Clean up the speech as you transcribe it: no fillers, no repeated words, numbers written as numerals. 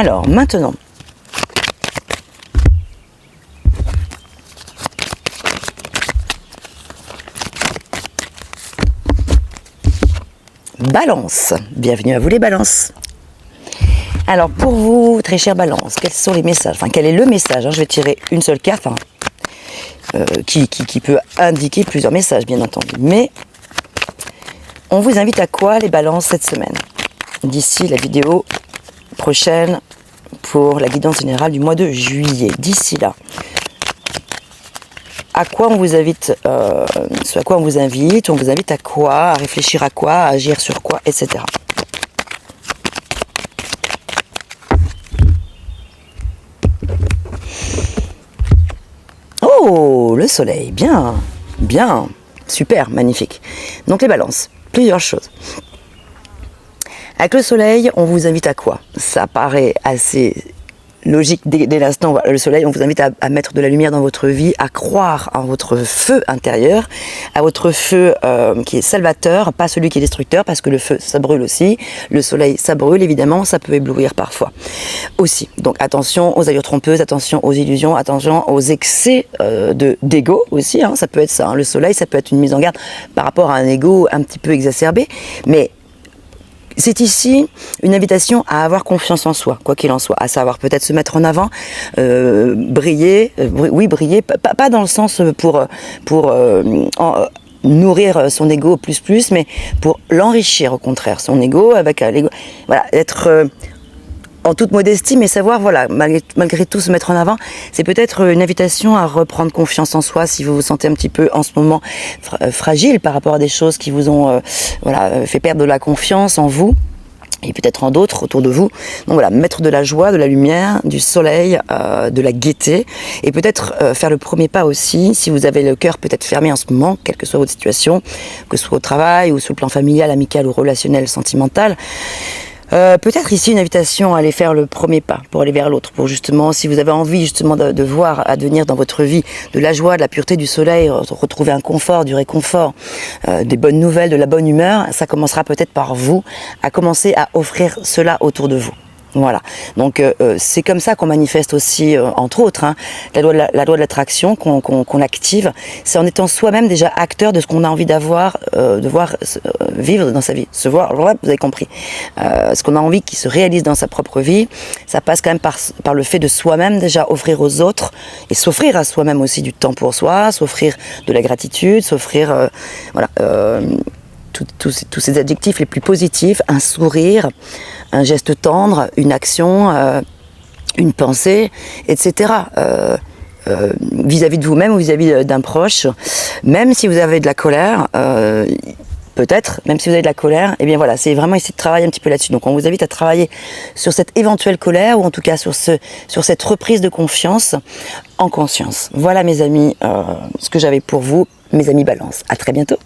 Alors, maintenant, Balance. Bienvenue à vous les balances. Alors, pour vous, très chère Balance, quels sont les messages? Enfin, quel est le message, hein? Je vais tirer une seule carte, hein, qui peut indiquer plusieurs messages, bien entendu. Mais, on vous invite à quoi, les balances, cette semaine? D'ici la vidéo prochaine pour la guidance générale du mois de juillet. D'ici là, à quoi on vous invite, ce à quoi on vous invite à quoi, à réfléchir à quoi, à agir sur quoi, etc. Oh, le soleil, bien, bien, super, magnifique. Donc les balances, plusieurs choses. Avec le soleil, on vous invite à quoi? Ça paraît assez logique dès l'instant. Le soleil, on vous invite à mettre de la lumière dans votre vie, à croire en votre feu intérieur, à votre feu qui est salvateur, pas celui qui est destructeur, parce que le feu, ça brûle aussi. Le soleil, ça brûle, évidemment, ça peut éblouir parfois aussi. Donc attention aux allures trompeuses, attention aux illusions, attention aux excès d'ego aussi, hein, ça peut être ça. Hein. Le soleil, ça peut être une mise en garde par rapport à un ego un petit peu exacerbé, mais c'est ici une invitation à avoir confiance en soi, quoi qu'il en soit, à savoir peut-être se mettre en avant, briller, briller, pas dans le sens pour nourrir son ego plus, mais pour l'enrichir au contraire, son ego avec l'ego, voilà, être en toute modestie, mais savoir, voilà, malgré tout se mettre en avant, c'est peut-être une invitation à reprendre confiance en soi si vous vous sentez un petit peu en ce moment fragile par rapport à des choses qui vous ont fait perdre de la confiance en vous et peut-être en d'autres autour de vous. Donc voilà, mettre de la joie, de la lumière, du soleil, de la gaieté, et peut-être faire le premier pas aussi, si vous avez le cœur peut-être fermé en ce moment, quelle que soit votre situation, que ce soit au travail ou sur le plan familial, amical ou relationnel, sentimental. Peut-être ici une invitation à aller faire le premier pas pour aller vers l'autre, pour justement, si vous avez envie justement de voir advenir dans votre vie de la joie, de la pureté, du soleil, retrouver un confort, du réconfort, des bonnes nouvelles, de la bonne humeur, ça commencera peut-être par vous à commencer à offrir cela autour de vous. Voilà, donc c'est comme ça qu'on manifeste aussi, entre autres, hein, la loi de l'attraction qu'on active. C'est en étant soi-même déjà acteur de ce qu'on a envie d'avoir, de voir vivre dans sa vie, se voir. Alors là, vous avez compris, ce qu'on a envie qui se réalise dans sa propre vie, ça passe quand même par le fait de soi-même déjà offrir aux autres et s'offrir à soi-même aussi du temps pour soi, s'offrir de la gratitude, s'offrir, tous ces adjectifs les plus positifs, un sourire, un geste tendre, une action, une pensée, etc. Vis-à-vis de vous-même ou vis-à-vis d'un proche, même si vous avez de la colère, peut-être, même si vous avez de la colère, eh bien voilà, c'est vraiment essayer de travailler un petit peu là-dessus. Donc on vous invite à travailler sur cette éventuelle colère, ou en tout cas sur cette reprise de confiance en conscience. Voilà mes amis, ce que j'avais pour vous, mes amis Balance. À très bientôt.